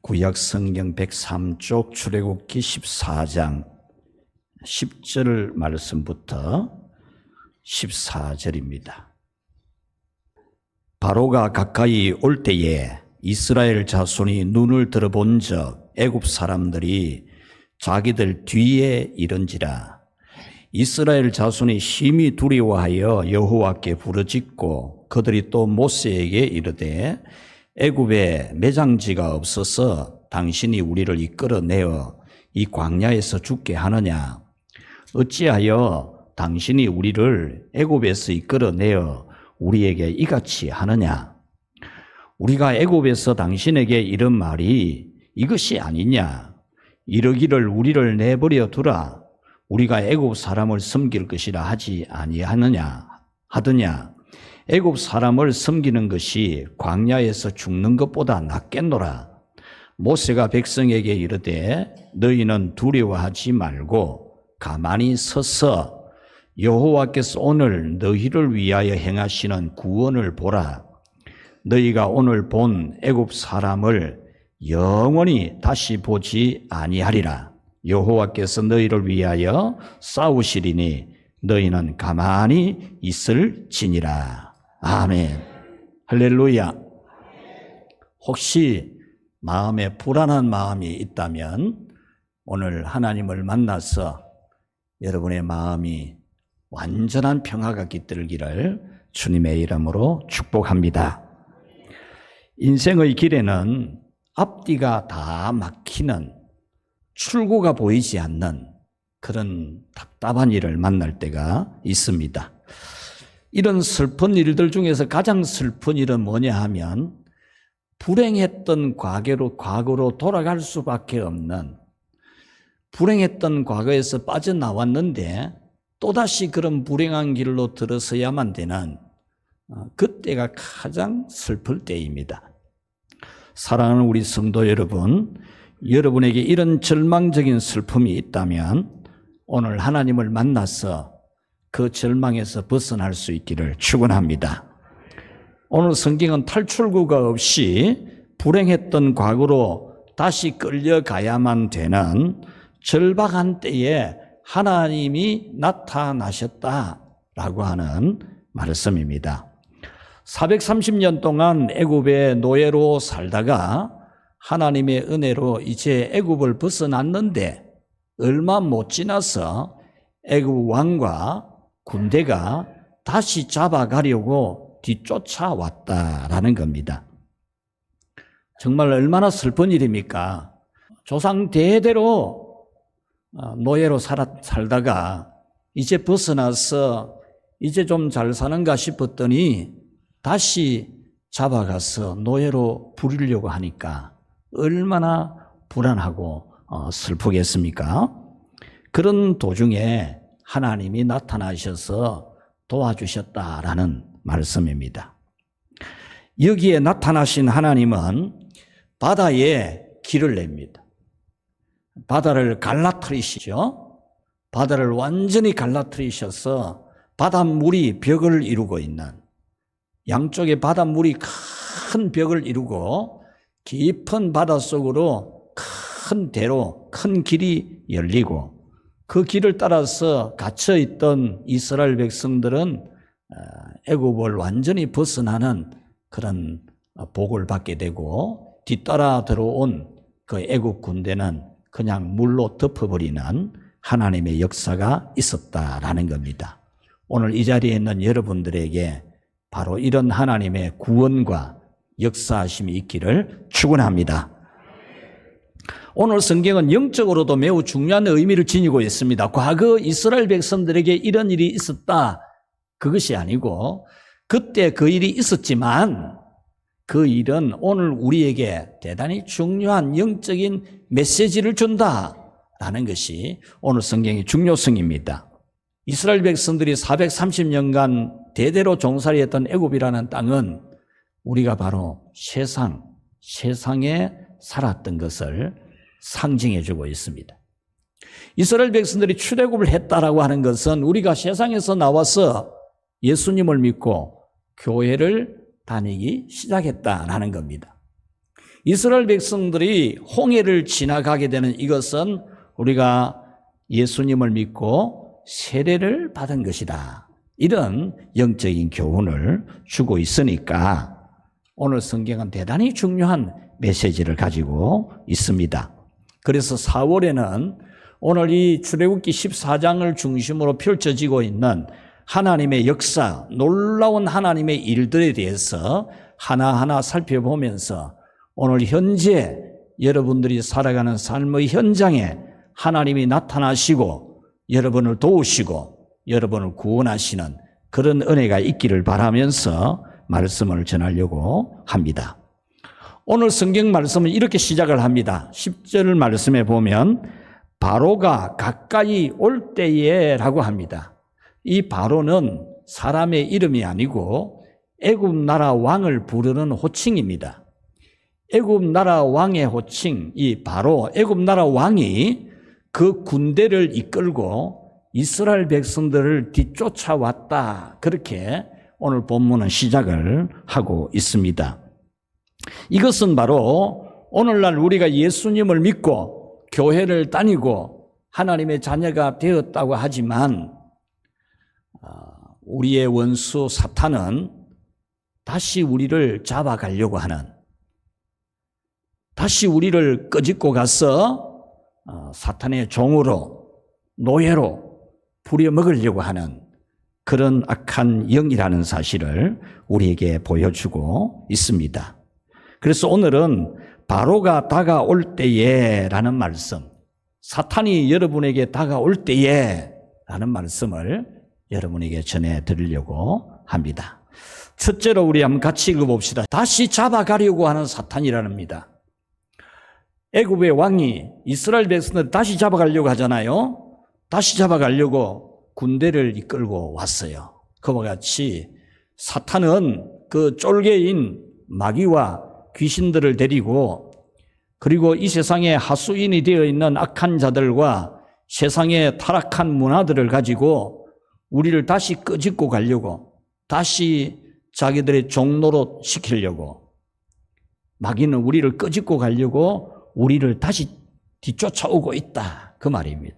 구약 성경 103쪽 출애굽기 14장 10절 말씀부터 14절입니다. 바로가 가까이 올 때에 이스라엘 자손이 눈을 들어본 적 애굽 사람들이 자기들 뒤에 이른지라. 이스라엘 자손이 심히 두려워하여 여호와께 부르짖고 그들이 또 모세에게 이르되 애굽에 매장지가 없어서 당신이 우리를 이끌어내어 이 광야에서 죽게 하느냐? 어찌하여 당신이 우리를 애굽에서 이끌어내어 우리에게 이같이 하느냐? 우리가 애굽에서 당신에게 이른 말이 이것이 아니냐? 이르기를 우리를 내버려 두라. 우리가 애굽 사람을 섬길 것이라 하지 아니하느냐 하더냐? 애굽 사람을 섬기는 것이 광야에서 죽는 것보다 낫겠노라. 모세가 백성에게 이르되 너희는 두려워하지 말고 가만히 서서 여호와께서 오늘 너희를 위하여 행하시는 구원을 보라. 너희가 오늘 본 애굽 사람을 영원히 다시 보지 아니하리라. 여호와께서 너희를 위하여 싸우시리니 너희는 가만히 있을지니라. 아멘. 할렐루야. 혹시 마음에 불안한 마음이 있다면 오늘 하나님을 만나서 여러분의 마음이 완전한 평화가 깃들기를 주님의 이름으로 축복합니다. 인생의 길에는 앞뒤가 다 막히는, 출구가 보이지 않는 그런 답답한 일을 만날 때가 있습니다. 이런 슬픈 일들 중에서 가장 슬픈 일은 뭐냐 하면 불행했던 과거로 돌아갈 수밖에 없는, 불행했던 과거에서 빠져나왔는데 또다시 그런 불행한 길로 들어서야만 되는 그때가 가장 슬플 때입니다. 사랑하는 우리 성도 여러분, 여러분에게 이런 절망적인 슬픔이 있다면 오늘 하나님을 만나서 그 절망에서 벗어날 수 있기를 축원합니다. 오늘 성경은 탈출구가 없이 불행했던 과거로 다시 끌려가야만 되는 절박한 때에 하나님이 나타나셨다라고 하는 말씀입니다. 430년 동안 애굽의 노예로 살다가 하나님의 은혜로 이제 애굽을 벗어났는데 얼마 못 지나서 애굽 왕과 군대가 다시 잡아가려고 뒤쫓아왔다라는 겁니다. 정말 얼마나 슬픈 일입니까? 조상 대대로 노예로 살다가 이제 벗어나서 이제 좀 잘 사는가 싶었더니 다시 잡아가서 노예로 부리려고 하니까 얼마나 불안하고 슬프겠습니까? 그런 도중에 하나님이 나타나셔서 도와주셨다라는 말씀입니다. 여기에 나타나신 하나님은 바다에 길을 냅니다. 바다를 갈라뜨리시죠. 바다를 완전히 갈라뜨리셔서 바닷물이 벽을 이루고 있는, 양쪽에 바닷물이 큰 벽을 이루고 깊은 바닷속으로 큰 대로 큰 길이 열리고 그 길을 따라서 갇혀있던 이스라엘 백성들은 애굽을 완전히 벗어나는 그런 복을 받게 되고 뒤따라 들어온 그 애굽 군대는 그냥 물로 덮어버리는 하나님의 역사가 있었다라는 겁니다. 오늘 이 자리에 있는 여러분들에게 바로 이런 하나님의 구원과 역사하심이 있기를 축원합니다. 오늘 성경은 영적으로도 매우 중요한 의미를 지니고 있습니다. 과거 이스라엘 백성들에게 이런 일이 있었다, 그것이 아니고 그때 그 일이 있었지만 그 일은 오늘 우리에게 대단히 중요한 영적인 메시지를 준다라는 것이 오늘 성경의 중요성입니다. 이스라엘 백성들이 430년간 대대로 종살이했던 애굽이라는 땅은 우리가 바로 세상에 살았던 것을 상징해주고 있습니다. 이스라엘 백성들이 출애굽을 했다라고 하는 것은 우리가 세상에서 나와서 예수님을 믿고 교회를 다니기 시작했다라는 겁니다. 이스라엘 백성들이 홍해를 지나가게 되는 이것은 우리가 예수님을 믿고 세례를 받은 것이다. 이런 영적인 교훈을 주고 있으니까 오늘 성경은 대단히 중요한 메시지를 가지고 있습니다. 그래서 4월에는 오늘 이 출애굽기 14장을 중심으로 펼쳐지고 있는 하나님의 역사, 놀라운 하나님의 일들에 대해서 하나하나 살펴보면서 오늘 현재 여러분들이 살아가는 삶의 현장에 하나님이 나타나시고 여러분을 도우시고 여러분을 구원하시는 그런 은혜가 있기를 바라면서 말씀을 전하려고 합니다. 오늘 성경 말씀은 이렇게 시작을 합니다. 10절 말씀에 보면 바로가 가까이 올 때에 라고 합니다. 이 바로는 사람의 이름이 아니고 애굽 나라 왕을 부르는 호칭입니다. 애굽 나라 왕의 호칭, 이 바로 애굽 나라 왕이 그 군대를 이끌고 이스라엘 백성들을 뒤쫓아왔다. 그렇게 오늘 본문은 시작을 하고 있습니다. 이것은 바로 오늘날 우리가 예수님을 믿고 교회를 다니고 하나님의 자녀가 되었다고 하지만 우리의 원수 사탄은 다시 우리를 잡아가려고 하는, 다시 우리를 끄집고 가서 사탄의 종으로, 노예로 부려먹으려고 하는 그런 악한 영이라는 사실을 우리에게 보여주고 있습니다. 그래서 오늘은 바로가 다가올 때에 라는 말씀, 사탄이 여러분에게 다가올 때에 라는 말씀을 여러분에게 전해드리려고 합니다. 첫째로 우리 한번 같이 읽어봅시다. 다시 잡아가려고 하는 사탄이랍니다. 애굽의 왕이 이스라엘 백성을 다시 잡아가려고 하잖아요. 다시 잡아가려고 군대를 이끌고 왔어요. 그와 같이 사탄은 그 쫄개인 마귀와 귀신들을 데리고 그리고 이 세상에 하수인이 되어 있는 악한 자들과 세상의 타락한 문화들을 가지고 우리를 다시 끄집고 가려고, 다시 자기들의 종노릇 시키려고, 마귀는 우리를 끄집고 가려고 우리를 다시 뒤쫓아오고 있다. 그 말입니다.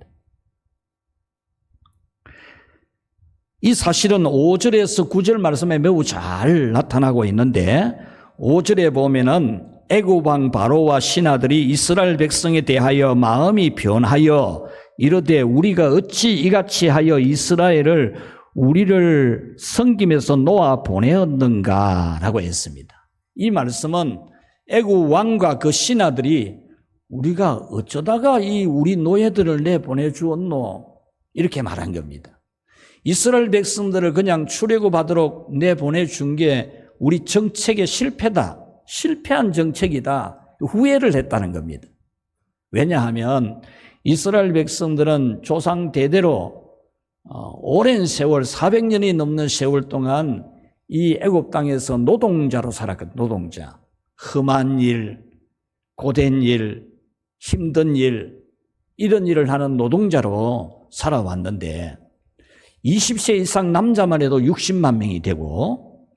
이 사실은 5절에서 9절 말씀에 매우 잘 나타나고 있는데 5절에 보면은 애굽 왕 바로와 신하들이 이스라엘 백성에 대하여 마음이 변하여 이르되 우리가 어찌 이같이 하여 이스라엘을 우리를 섬김에서 놓아 보내었는가라고 했습니다. 이 말씀은 애굽 왕과 그 신하들이 우리가 어쩌다가 이 우리 노예들을 내보내주었노 이렇게 말한 겁니다. 이스라엘 백성들을 그냥 출애굽하도록 내보내준 게 우리 정책의 실패다, 실패한 정책이다, 후회를 했다는 겁니다. 왜냐하면 이스라엘 백성들은 조상 대대로 오랜 세월, 400년이 넘는 세월 동안 이 애굽 땅에서 노동자로 살았거든요. 노동자. 험한 일, 고된 일, 힘든 일, 이런 일을 하는 노동자로 살아왔는데 20세 이상 남자만 해도 60만 명이 되고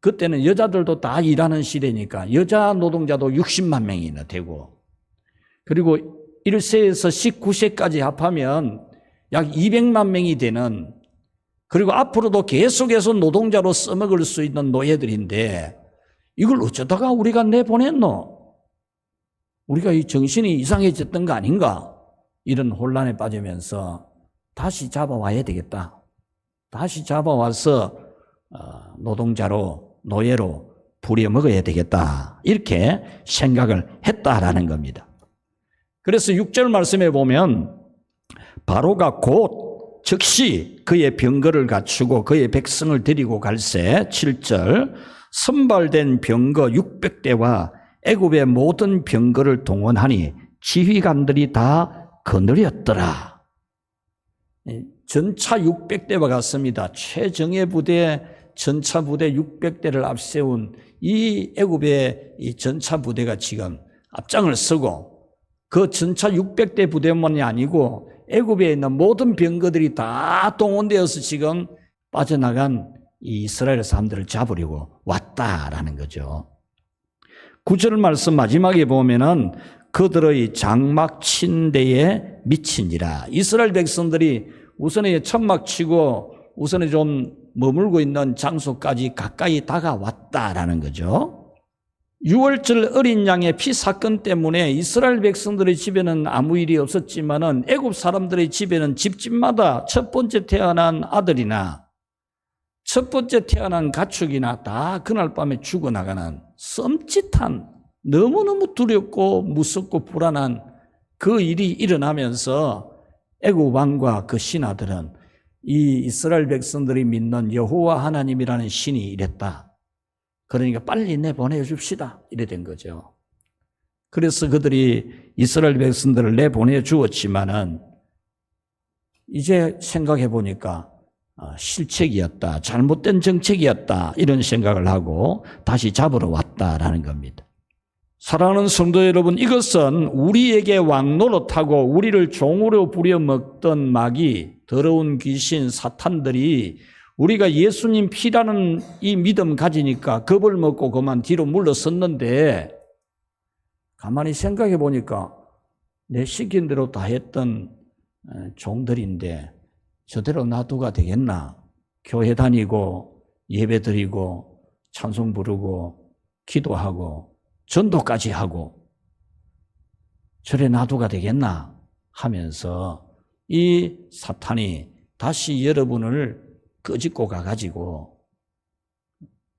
그때는 여자들도 다 일하는 시대니까 여자 노동자도 60만 명이나 되고 그리고 1세에서 19세까지 합하면 약 200만 명이 되는, 그리고 앞으로도 계속해서 노동자로 써먹을 수 있는 노예들인데 이걸 어쩌다가 우리가 내보냈노? 우리가 이 정신이 이상해졌던 거 아닌가? 이런 혼란에 빠지면서 다시 잡아와야 되겠다. 다시 잡아와서 노동자로, 노예로 부려먹어야 되겠다. 이렇게 생각을 했다라는 겁니다. 그래서 6절 말씀에 보면 바로가 곧 즉시 그의 병거를 갖추고 그의 백성을 데리고 갈새 7절 선발된 병거 600대와 애굽의 모든 병거를 동원하니 지휘관들이 다 거느렸더라. 전차 600대와 같습니다. 최정예 부대, 전차 부대 600대를 앞세운 이 애굽의 이 전차 부대가 지금 앞장을 서고 그 전차 600대 부대만이 아니고 애굽에 있는 모든 병거들이 다 동원되어서 지금 빠져나간 이 이스라엘 사람들을 잡으려고 왔다라는 거죠. 9절 말씀 마지막에 보면은 그들의 장막 친 데에 미치니라. 이스라엘 백성들이 우선에 천막 치고 우선에 좀 머물고 있는 장소까지 가까이 다가왔다라는 거죠. 6월절 어린 양의 피 사건 때문에 이스라엘 백성들의 집에는 아무 일이 없었지만은 애굽 사람들의 집에는 집집마다 첫 번째 태어난 아들이나 첫 번째 태어난 가축이나 다 그날 밤에 죽어나가는 썸짓한 너무너무 두렵고 무섭고 불안한 그 일이 일어나면서 애굽 왕과 그 신하들은 이 이스라엘 백성들이 믿는 여호와 하나님이라는 신이 이랬다. 그러니까 빨리 내보내줍시다. 이래 된 거죠. 그래서 그들이 이스라엘 백성들을 내보내 주었지만은 이제 생각해 보니까 실책이었다. 잘못된 정책이었다. 이런 생각을 하고 다시 잡으러 왔다라는 겁니다. 사랑하는 성도 여러분, 이것은 우리에게 왕 노릇하고 우리를 종으로 부려먹던 마귀, 더러운 귀신, 사탄들이 우리가 예수님 피라는 이 믿음 가지니까 겁을 먹고 그만 뒤로 물러섰는데 가만히 생각해 보니까 내 시킨 대로 다 했던 종들인데 저대로 놔두가 되겠나? 교회 다니고 예배 드리고 찬송 부르고 기도하고 전도까지 하고 저래 놔두가 되겠나 하면서 이 사탄이 다시 여러분을 끄집고 가가지고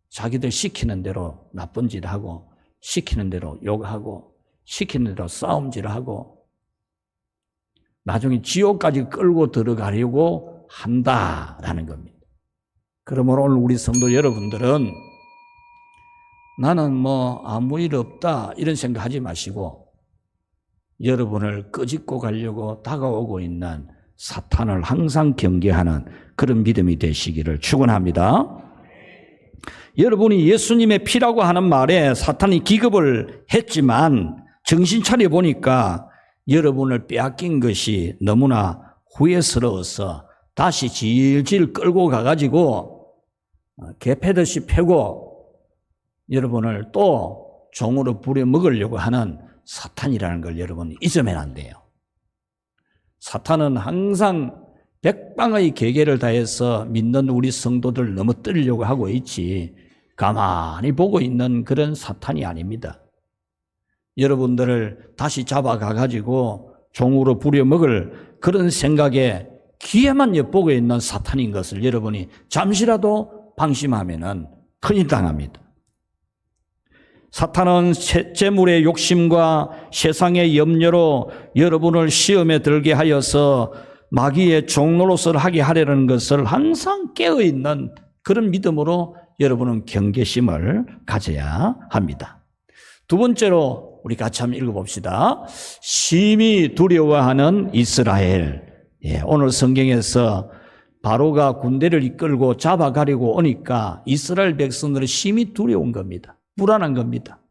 자기들 시키는 대로 나쁜 짓 하고 시키는 대로 욕하고 시키는 대로 싸움질하고 나중에 지옥까지 끌고 들어가려고 한다라는 겁니다. 그러므로 오늘 우리 성도 여러분들은 나는 뭐 아무 일 없다 이런 생각하지 마시고 여러분을 끄집고 가려고 다가오고 있는 사탄을 항상 경계하는 그런 믿음이 되시기를 축원합니다. 여러분이 예수님의 피라고 하는 말에 사탄이 기겁을 했지만 정신 차려 보니까 여러분을 빼앗긴 것이 너무나 후회스러워서 다시 질질 끌고 가가지고 개 패듯이 패고 여러분을 또 종으로 부려먹으려고 하는 사탄이라는 걸 여러분 잊으면 안 돼요. 사탄은 항상 백방의 계계를 다해서 믿는 우리 성도들 넘어뜨리려고 하고 있지 가만히 보고 있는 그런 사탄이 아닙니다. 여러분들을 다시 잡아가가지고 종으로 부려먹을 그런 생각에 귀에만 엿보고 있는 사탄인 것을 여러분이 잠시라도 방심하면은 큰일 당합니다. 사탄은 재물의 욕심과 세상의 염려로 여러분을 시험에 들게 하여서 마귀의 종노릇을 하게 하려는 것을 항상 깨어있는 그런 믿음으로 여러분은 경계심을 가져야 합니다. 두 번째로 우리 같이 한번 읽어봅시다. 심히 두려워하는 이스라엘. 오늘 성경에서 바로가 군대를 이끌고 잡아가려고 오니까 이스라엘 백성들은 심히 두려운 겁니다. 불안한 겁니다.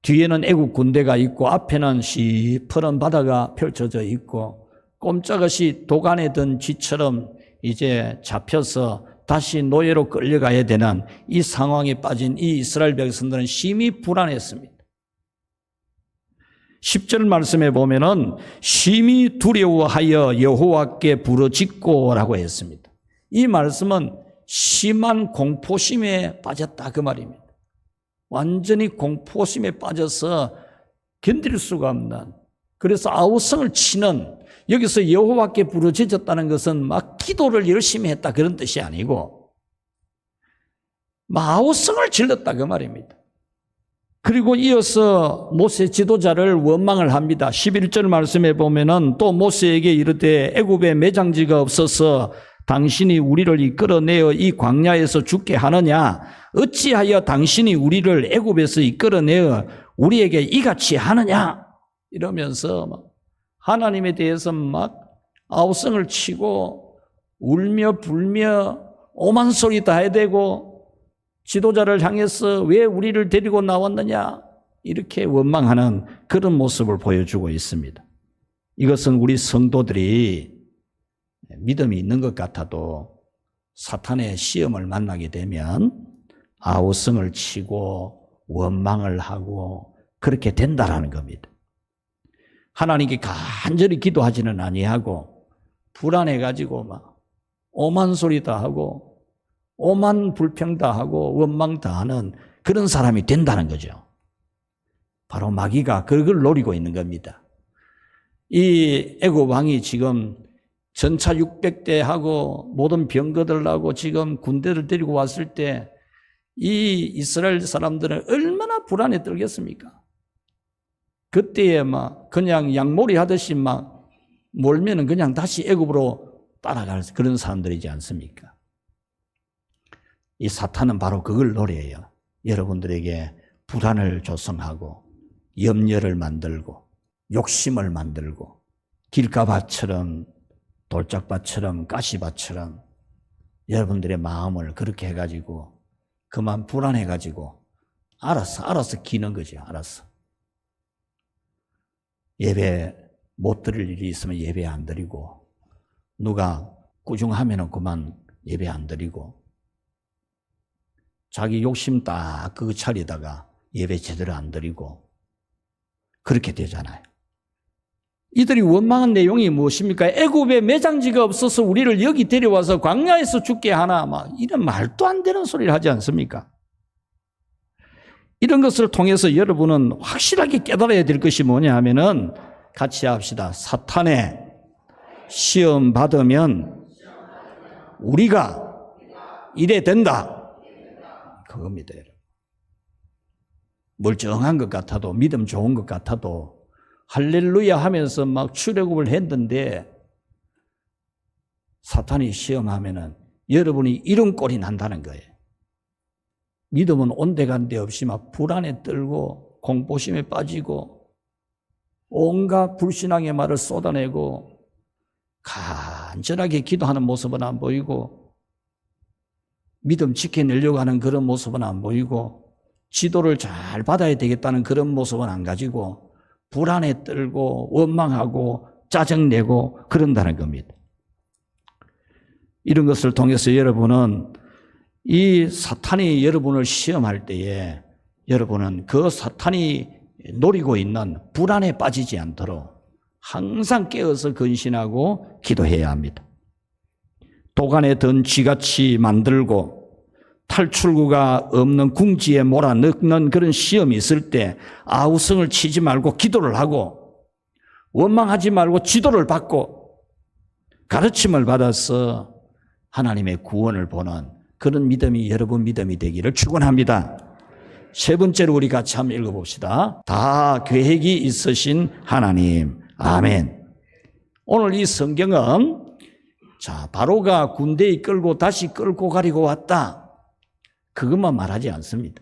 뒤에는 애국 군대가 있고 앞에는 시퍼런 바다가 펼쳐져 있고 꼼짝없이 도간에 든 쥐처럼 이제 잡혀서 다시 노예로 끌려가야 되는 이 상황에 빠진 이 이스라엘 백성들은 심히 불안했습니다. 10절 말씀에 보면은 심히 두려워하여 여호와께 부르짖고라고 했습니다. 이 말씀은 심한 공포심에 빠졌다 그 말입니다. 완전히 공포심에 빠져서 견딜 수가 없는, 그래서 아우성을 치는, 여기서 여호와께 부르짖었다는 것은 막 기도를 열심히 했다 그런 뜻이 아니고 막 아우성을 질렀다 그 말입니다. 그리고 이어서 모세 지도자를 원망을 합니다. 11절 말씀에 보면은 또 모세에게 이르되 애굽에 매장지가 없어서 당신이 우리를 이끌어내어 이 광야에서 죽게 하느냐? 어찌하여 당신이 우리를 애굽에서 이끌어내어 우리에게 이같이 하느냐? 이러면서 막 하나님에 대해서 막 아우성을 치고 울며 불며 오만 소리 다 해대고 지도자를 향해서 왜 우리를 데리고 나왔느냐? 이렇게 원망하는 그런 모습을 보여주고 있습니다. 이것은 우리 성도들이 믿음이 있는 것 같아도 사탄의 시험을 만나게 되면 아우성을 치고 원망을 하고 그렇게 된다라는 겁니다. 하나님께 간절히 기도하지는 아니하고 불안해가지고 막 오만 소리 다 하고 오만 불평 다 하고 원망 다 하는 그런 사람이 된다는 거죠. 바로 마귀가 그걸 노리고 있는 겁니다. 이 애굽 왕이 지금 전차 600대 하고 모든 병거들하고 지금 군대를 데리고 왔을 때 이 이스라엘 사람들은 얼마나 불안에 떨겠습니까? 그때에 막 그냥 양몰이 하듯이 막 몰면은 그냥 다시 애굽으로 따라갈 그런 사람들이지 않습니까? 이 사탄은 바로 그걸 노려요. 여러분들에게 불안을 조성하고 염려를 만들고 욕심을 만들고 길가밭처럼 돌짝밭처럼 가시밭처럼 여러분들의 마음을 그렇게 해가지고 그만 불안해가지고 알아서 기는 거죠. 알아서. 예배 못 드릴 일이 있으면 예배 안 드리고 누가 꾸중하면은 그만 예배 안 드리고 자기 욕심 딱 그 차리다가 예배 제대로 안 드리고 그렇게 되잖아요. 이들이 원망한 내용이 무엇입니까? 애굽에 매장지가 없어서 우리를 여기 데려와서 광야에서 죽게 하나 막 이런 말도 안 되는 소리를 하지 않습니까? 이런 것을 통해서 여러분은 확실하게 깨달아야 될 것이 뭐냐 하면은 같이 합시다. 사탄의 시험 받으면 우리가 이래 된다. 그겁니다. 여러분. 멀쩡한 것 같아도 믿음 좋은 것 같아도 할렐루야 하면서 막 출애굽을 했는데 사탄이 시험하면은 여러분이 이런 꼴이 난다는 거예요. 믿음은 온데간데 없이 막 불안에 떨고 공포심에 빠지고 온갖 불신앙의 말을 쏟아내고 간절하게 기도하는 모습은 안 보이고 믿음 지켜내려고 하는 그런 모습은 안 보이고 지도를 잘 받아야 되겠다는 그런 모습은 안 가지고 불안에 떨고 원망하고 짜증내고 그런다는 겁니다. 이런 것을 통해서 여러분은 이 사탄이 여러분을 시험할 때에 여러분은 그 사탄이 노리고 있는 불안에 빠지지 않도록 항상 깨어서 근신하고 기도해야 합니다. 도간에 든 쥐같이 만들고 탈출구가 없는 궁지에 몰아넣는 그런 시험이 있을 때 아우성을 치지 말고 기도를 하고 원망하지 말고 지도를 받고 가르침을 받아서 하나님의 구원을 보는 그런 믿음이 여러분 믿음이 되기를 축원합니다. 세 번째로 우리 같이 한번 읽어봅시다. 다 계획이 있으신 하나님. 아멘. 오늘 이 성경은 바로가 군대 이끌고 다시 끌고 가려고 왔다. 그것만 말하지 않습니다.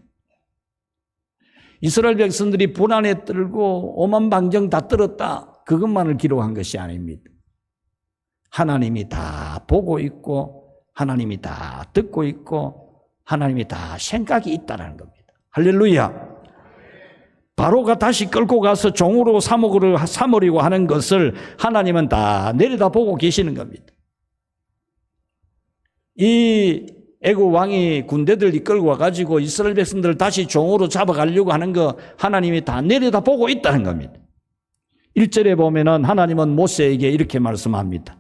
이스라엘 백성들이 불안에 떨고 오만방정 다 떨었다. 그것만을 기록한 것이 아닙니다. 하나님이 다 보고 있고 하나님이 다 듣고 있고 하나님이 다 생각이 있다는 겁니다. 할렐루야. 바로가 다시 끌고 가서 종으로 삼으려고 하는 것을 하나님은 다 내려다보고 계시는 겁니다. 이 애굽 왕이 군대들 이끌고 와가지고 이스라엘 백성들을 다시 종으로 잡아가려고 하는 거 하나님이 다 내려다보고 있다는 겁니다. 1절에 보면은 하나님은 모세에게 이렇게 말씀합니다.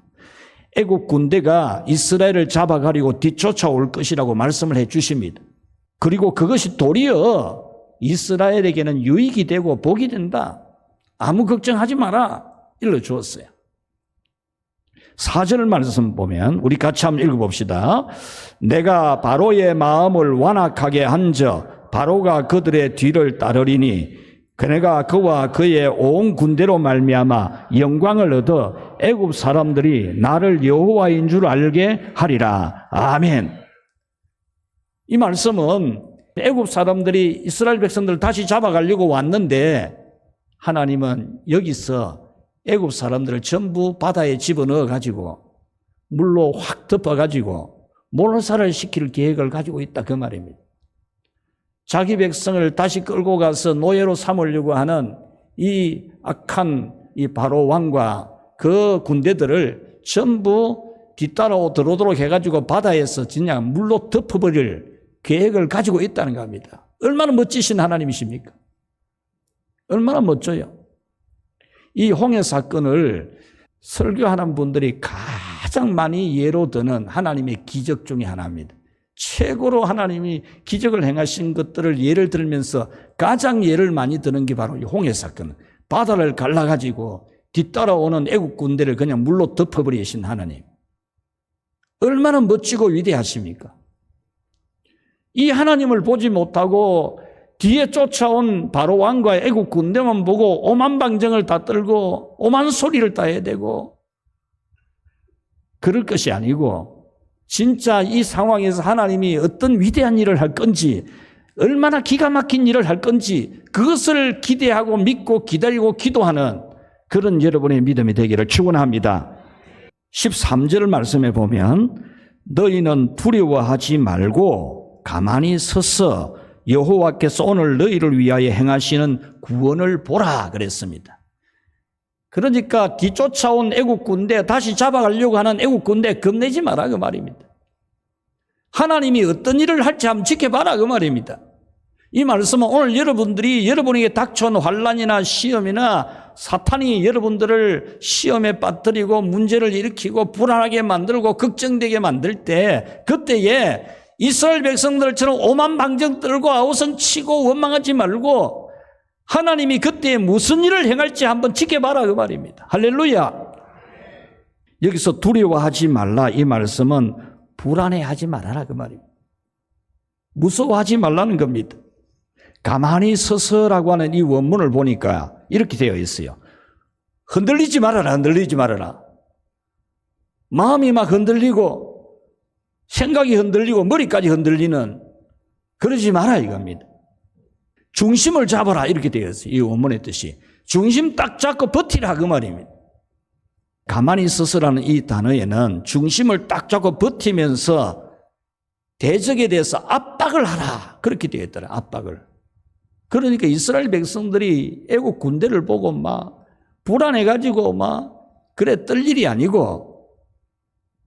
애굽 군대가 이스라엘을 잡아가려고 뒤쫓아올 것이라고 말씀을 해 주십니다. 그리고 그것이 도리어 이스라엘에게는 유익이 되고 복이 된다. 아무 걱정하지 마라. 일러주었어요. 4절 말씀 보면 우리 같이 한번 읽어봅시다. 내가 바로의 마음을 완악하게 한저 바로가 그들의 뒤를 따르리니 그네가 그와 그의 온 군대로 말미암아 영광을 얻어 애굽 사람들이 나를 여호와인 줄 알게 하리라. 아멘. 이 말씀은 애굽 사람들이 이스라엘 백성들을 다시 잡아가려고 왔는데 하나님은 여기서 애굽 사람들을 전부 바다에 집어넣어 가지고 물로 확 덮어 가지고 몰살을 시킬 계획을 가지고 있다 그 말입니다. 자기 백성을 다시 끌고 가서 노예로 삼으려고 하는 이 악한 이 바로 왕과 그 군대들을 전부 뒤따라 들어오도록 해가지고 바다에서 그냥 물로 덮어버릴 계획을 가지고 있다는 겁니다. 얼마나 멋지신 하나님이십니까? 얼마나 멋져요. 이 홍해 사건을 설교하는 분들이 가장 많이 예로 드는 하나님의 기적 중에 하나입니다. 최고로 하나님이 기적을 행하신 것들을 예를 들면서 가장 예를 많이 드는 게 바로 이 홍해 사건. 바다를 갈라가지고 뒤따라오는 애국 군대를 그냥 물로 덮어버리신 하나님. 얼마나 멋지고 위대하십니까? 이 하나님을 보지 못하고 뒤에 쫓아온 바로 왕과 애국 군대만 보고 오만 방정을 다 떨고 오만 소리를 다 해야 되고 그럴 것이 아니고 진짜 이 상황에서 하나님이 어떤 위대한 일을 할 건지 얼마나 기가 막힌 일을 할 건지 그것을 기대하고 믿고 기다리고 기도하는 그런 여러분의 믿음이 되기를 축원합니다. 13절 말씀에 보면 너희는 두려워하지 말고 가만히 서서 여호와께서 오늘 너희를 위하여 행하시는 구원을 보라 그랬습니다. 그러니까 뒤쫓아온 애국 군대 다시 잡아가려고 하는 애국 군대 겁내지 마라 그 말입니다. 하나님이 어떤 일을 할지 한번 지켜봐라 그 말입니다. 이 말씀은 오늘 여러분들이 여러분에게 닥쳐온 환난이나 시험이나 사탄이 여러분들을 시험에 빠뜨리고 문제를 일으키고 불안하게 만들고 걱정되게 만들 때 그때에 이스라엘 백성들처럼 오만 방정 떨고 아우성 치고 원망하지 말고 하나님이 그때 무슨 일을 행할지 한번 지켜봐라 그 말입니다. 할렐루야. 여기서 두려워하지 말라 이 말씀은 불안해하지 말아라 그 말입니다. 무서워하지 말라는 겁니다. 가만히 서서라고 하는 이 원문을 보니까 이렇게 되어 있어요. 흔들리지 말아라, 흔들리지 말아라. 마음이 막 흔들리고 생각이 흔들리고 머리까지 흔들리는 그러지 마라 이겁니다. 중심을 잡아라 이렇게 되어 있어요. 이 원문의 뜻이. 중심 딱 잡고 버티라 그 말입니다. 가만히 서서라는 이 단어에는 중심을 딱 잡고 버티면서 대적에 대해서 압박을 하라 그렇게 되어 있더라. 압박을. 그러니까 이스라엘 백성들이 애국 군대를 보고 막 불안해가지고 막 그래 떨 일이 아니고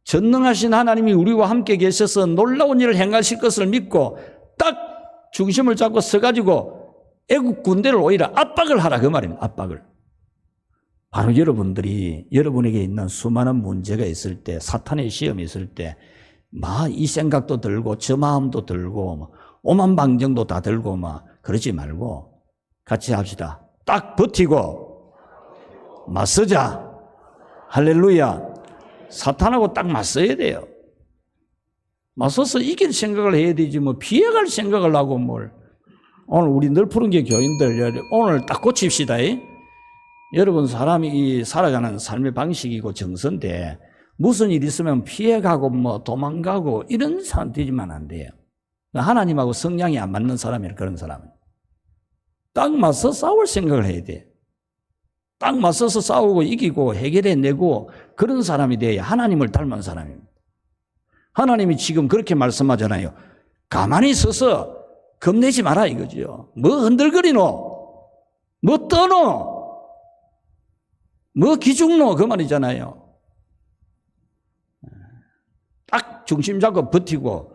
전능하신 하나님이 우리와 함께 계셔서 놀라운 일을 행하실 것을 믿고 딱 중심을 잡고 서가지고 애국 군대를 오히려 압박을 하라 그 말입니다. 압박을. 바로 여러분들이 여러분에게 있는 수많은 문제가 있을 때 사탄의 시험이 있을 때 막 이 생각도 들고 저 마음도 들고 막 오만 방정도 다 들고 막 그러지 말고 같이 합시다. 딱 버티고 맞서자. 할렐루야. 사탄하고 딱 맞서야 돼요. 맞서서 이길 생각을 해야 되지 뭐 피해갈 생각을 하고 뭘. 오늘 우리 늘푸른교 교인들 오늘 딱 고칩시다. 여러분 사람이 살아가는 삶의 방식이고 정서인데 무슨 일 있으면 피해가고 뭐 도망가고 이런 사람 되지만 안 돼요. 하나님하고 성향이 안 맞는 사람이에요. 그런 사람은. 딱 맞서 싸울 생각을 해야 돼. 딱 맞서서 싸우고 이기고 해결해내고 그런 사람이 돼야 하나님을 닮은 사람입니다. 하나님이 지금 그렇게 말씀하잖아요. 가만히 서서 겁내지 마라 이거죠. 뭐 흔들거리노? 뭐 떠노? 뭐 기죽노? 그 말이잖아요. 딱 중심 잡고 버티고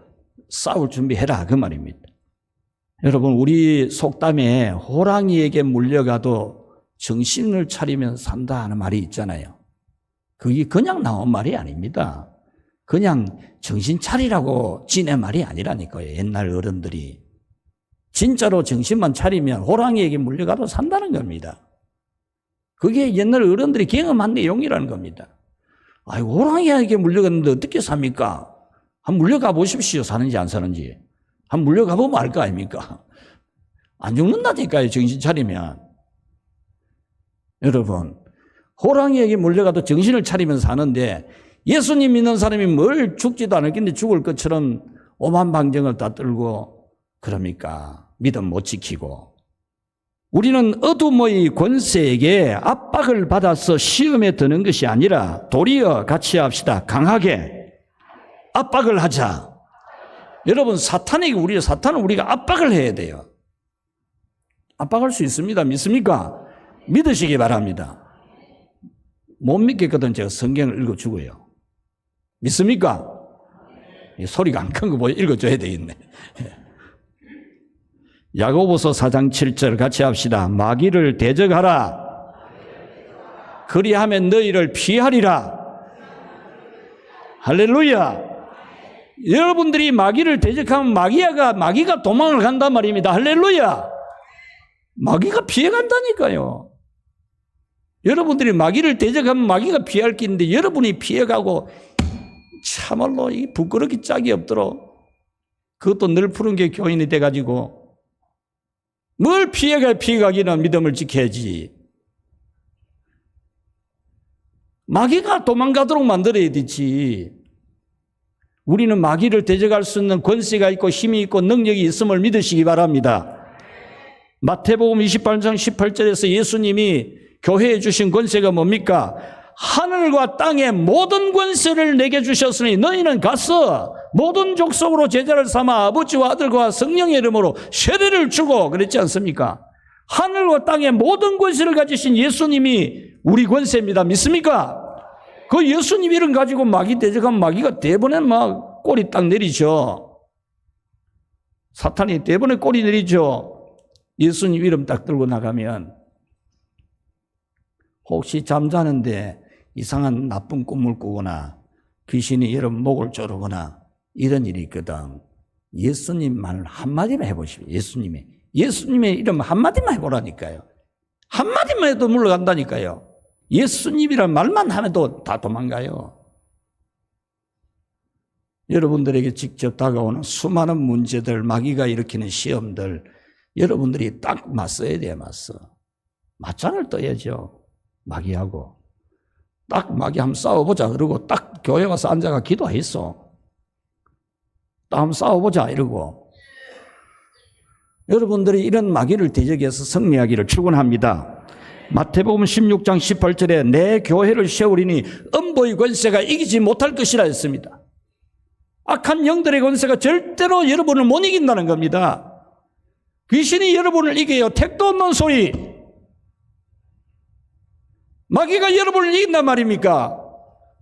싸울 준비해라 그 말입니다. 여러분 우리 속담에 호랑이에게 물려가도 정신을 차리면 산다 하는 말이 있잖아요. 그게 그냥 나온 말이 아닙니다. 그냥 정신 차리라고 지낸 말이 아니라니까요. 옛날 어른들이. 진짜로 정신만 차리면 호랑이에게 물려가도 산다는 겁니다. 그게 옛날 어른들이 경험한 내용이라는 겁니다. 아이고 호랑이에게 물려갔는데 어떻게 삽니까? 한번 물려가 보십시오. 사는지 안 사는지. 한번 물려가 보면 알 거 아닙니까? 안 죽는다니까요. 정신 차리면. 여러분 호랑이에게 물려가도 정신을 차리면 사는데 예수님 믿는 사람이 뭘 죽지도 않을 텐데 죽을 것처럼 오만 방정을 다 떨고 그럽니까? 믿음 못 지키고. 우리는 어둠의 권세에게 압박을 받아서 시험에 드는 것이 아니라 도리어 같이 합시다. 강하게 압박을 하자. 여러분 사탄은 우리가 압박을 해야 돼요. 압박할 수 있습니다. 믿습니까? 믿으시기 바랍니다. 못 믿겠거든 제가 성경을 읽어주고요. 믿습니까? 소리가 안 큰 거 보여 읽어줘야 되겠네. 야고보서 4장 7절 같이 합시다. 마귀를 대적하라. 그리하면 너희를 피하리라. 할렐루야. 여러분들이 마귀를 대적하면 마귀가 도망을 간단 말입니다. 할렐루야. 마귀가 피해간다니까요. 여러분들이 마귀를 대적하면 마귀가 피할 게 있는데 여러분이 피해가고 참말로 이 부끄럽기 짝이 없도록 그것도 늘 푸른 게 교인이 돼가지고 뭘 피해가기는 믿음을 지켜야지. 마귀가 도망가도록 만들어야 되지. 우리는 마귀를 대적할 수 있는 권세가 있고 힘이 있고 능력이 있음을 믿으시기 바랍니다. 마태복음 28장 18절에서 예수님이 교회에 주신 권세가 뭡니까? 하늘과 땅의 모든 권세를 내게 주셨으니 너희는 가서 모든 족속으로 제자를 삼아 아버지와 아들과 성령의 이름으로 세례를 주고 그랬지 않습니까? 하늘과 땅의 모든 권세를 가지신 예수님이 우리 권세입니다. 믿습니까? 그 예수님 이름 가지고 마귀 대적하면 마귀가 대번에 막 꼬리 딱 내리죠. 사탄이 대번에 꼬리 내리죠. 예수님 이름 딱 들고 나가면 혹시 잠자는데 이상한 나쁜 꿈을 꾸거나 귀신이 여러분 목을 조르거나 이런 일이 있거든. 예수님 말 한마디만 해보십시오. 예수님의 이름 한마디만 해보라니까요. 한마디만 해도 물러간다니까요. 예수님이란 말만 하면도 다 도망가요. 여러분들에게 직접 다가오는 수많은 문제들, 마귀가 일으키는 시험들, 여러분들이 딱 맞서야 돼요. 맞짱을 떠야죠. 마귀하고. 딱 마귀 한번 싸워보자. 그러고 딱 교회 와서 앉아가 기도했어. 딱 한번 싸워보자. 이러고. 여러분들이 이런 마귀를 대적해서 승리하기를 축원합니다. 마태복음 16장 18절에 내 교회를 세우리니 음보의 권세가 이기지 못할 것이라 했습니다. 악한 영들의 권세가 절대로 여러분을 못 이긴다는 겁니다. 귀신이 여러분을 이겨요. 택도 없는 소리. 마귀가 여러분을 이긴단 말입니까?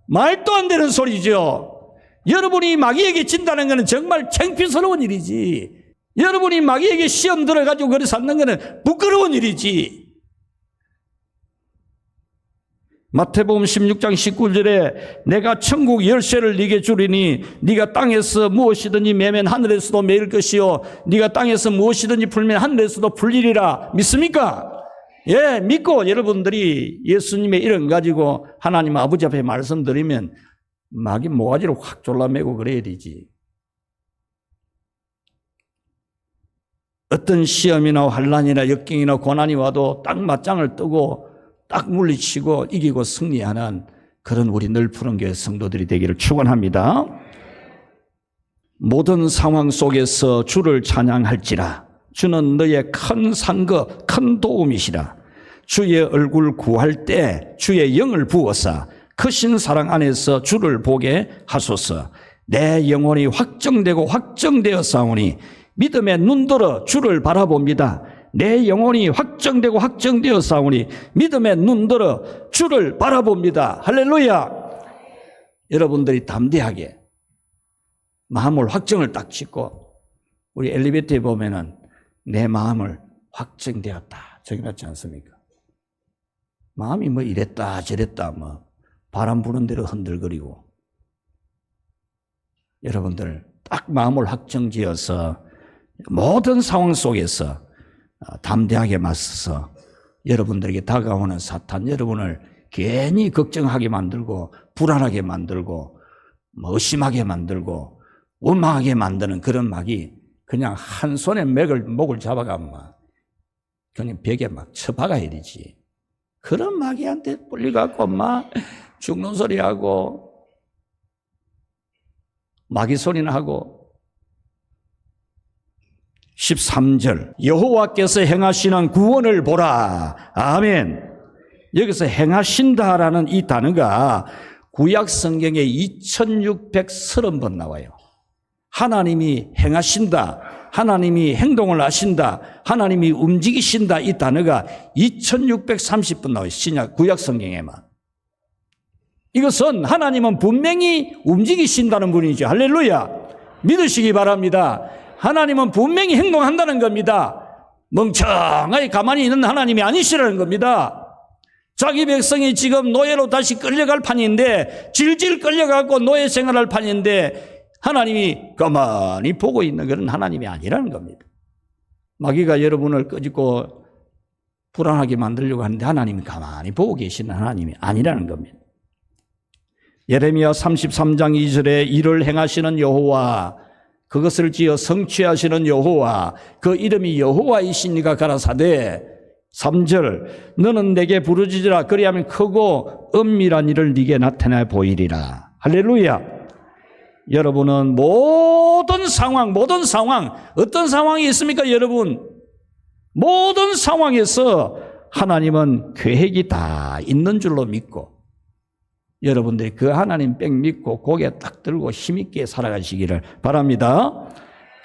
말도 안 되는 소리죠. 여러분이 마귀에게 진다는 것은 정말 창피스러운 일이지. 여러분이 마귀에게 시험 들어가지고 그래 쌓는 것은 부끄러운 일이지. 마태복음 16장 19절에 내가 천국 열쇠를 네게 주리니 네가 땅에서 무엇이든지 매면 하늘에서도 매일 것이요 네가 땅에서 무엇이든지 풀면 하늘에서도 풀리리라. 믿습니까? 예, 믿고 여러분들이 예수님의 이름 가지고 하나님 아버지 앞에 말씀드리면 마귀 모가지로 확 졸라매고 그래야 되지. 어떤 시험이나 환난이나 역경이나 고난이 와도 딱 맞짱을 뜨고 딱 물리치고 이기고 승리하는 그런 우리 널푸른 교회 성도들이 되기를 축원합니다. 모든 상황 속에서 주를 찬양할지라. 주는 너의 큰 상급, 큰 도움이시라. 주의 얼굴 구할 때 주의 영을 부어사 크신 사랑 안에서 주를 보게 하소서. 내 영혼이 확정되고 확정되어 싸우니 믿음의 눈들어 주를 바라봅니다. 내 영혼이 확정되고 확정되어 싸우니 믿음의 눈들어 주를 바라봅니다. 할렐루야. 여러분들이 담대하게 마음을 확정을 딱 짓고 우리 엘리베이터에 보면은 내 마음을 확정되었다 적어놨지 않습니까? 마음이 뭐 이랬다 저랬다 뭐 바람 부는 대로 흔들거리고 여러분들 딱 마음을 확정지어서 모든 상황 속에서 담대하게 맞서서 여러분들에게 다가오는 사탄 여러분을 괜히 걱정하게 만들고 불안하게 만들고 의심하게 만들고 원망하게 만드는 그런 마귀 그냥 한 손에 목을 잡아가면 그냥 벽에 막 쳐박아야 되지. 그런 마귀한테 뿔려갖고 막 죽는 소리하고 마귀 소리나 하고 13절 여호와께서 행하시는 구원을 보라. 아멘. 여기서 행하신다라는 이 단어가 구약 성경에 2630번 나와요. 하나님이 행하신다, 하나님이 행동을 하신다, 하나님이 움직이신다 이 단어가 2630번 나와요. 신약 구약 성경에만. 이것은 하나님은 분명히 움직이신다는 분이죠. 할렐루야. 믿으시기 바랍니다. 하나님은 분명히 행동한다는 겁니다. 멍청하게 가만히 있는 하나님이 아니시라는 겁니다. 자기 백성이 지금 노예로 다시 끌려갈 판인데, 질질 끌려가고 노예 생활할 판인데 하나님이 가만히 보고 있는 그런 하나님이 아니라는 겁니다. 마귀가 여러분을 끄집고 불안하게 만들려고 하는데 하나님이 가만히 보고 계시는 하나님이 아니라는 겁니다. 예레미야 33장 2절에 이를 행하시는 여호와, 그것을 지어 성취하시는 여호와, 그 이름이 여호와이시니가 가라사대 3절 너는 내게 부르짖으라 그리하면 크고 은밀한 일을 네게 나타내 보이리라. 할렐루야. 여러분은 모든 상황 어떤 상황이 있습니까? 여러분 모든 상황에서 하나님은 계획이 다 있는 줄로 믿고 여러분들이 그 하나님 백 믿고 고개 딱 들고 힘있게 살아가시기를 바랍니다.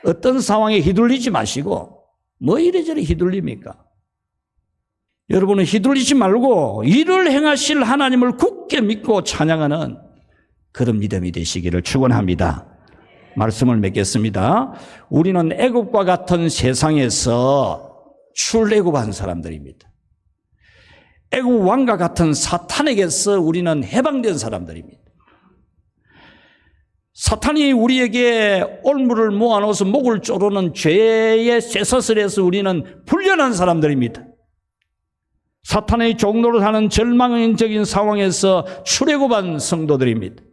어떤 상황에 휘둘리지 마시고 뭐 이래저래 휘둘립니까? 여러분은 휘둘리지 말고 일을 행하실 하나님을 굳게 믿고 찬양하는 그런 믿음이 되시기를 축원합니다. 말씀을 맺겠습니다. 우리는 애굽과 같은 세상에서 출애굽한 사람들입니다. 애굽 왕과 같은 사탄에게서 우리는 해방된 사람들입니다. 사탄이 우리에게 올무를 모아놓아서 목을 조르는 죄의 쇠사슬에서 우리는 풀려난 사람들입니다. 사탄의 종로를 하는 절망적인 상황에서 출애굽한 성도들입니다.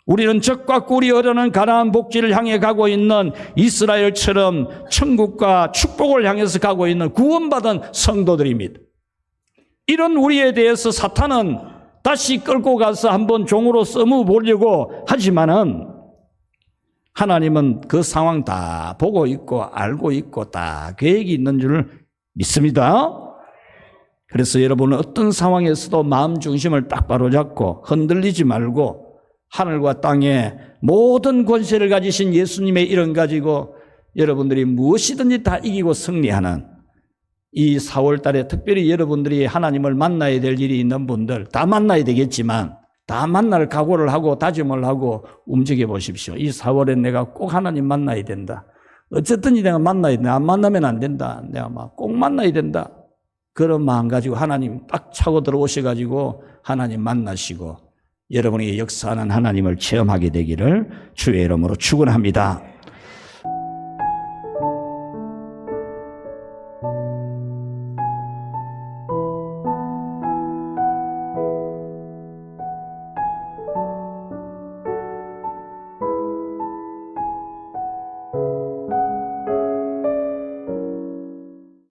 우리는 적과 꿀이 흐르는 가나안 복지를 향해 가고 있는 이스라엘처럼 천국과 축복을 향해서 가고 있는 구원받은 성도들입니다. 이런 우리에 대해서 사탄은 다시 끌고 가서 한번 종으로 써무 보려고 하지만은 하나님은 그 상황 다 보고 있고 알고 있고 다 계획이 있는 줄 믿습니다. 그래서 여러분은 어떤 상황에서도 마음 중심을 딱 바로잡고 흔들리지 말고 하늘과 땅에 모든 권세를 가지신 예수님의 이름 가지고 여러분들이 무엇이든지 다 이기고 승리하는 이 4월 달에 특별히 여러분들이 하나님을 만나야 될 일이 있는 분들 다 만나야 되겠지만 다 만날 각오를 하고 다짐을 하고 움직여 보십시오. 이 4월에 내가 꼭 하나님 만나야 된다. 어쨌든 내가 만나야 된다. 안 만나면 안 된다. 내가 막 꼭 만나야 된다. 그런 마음 가지고 하나님 딱 차고 들어오셔가지고 하나님 만나시고 여러분이 역사하는 하나님을 체험하게 되기를 주의 이름으로 축원합니다.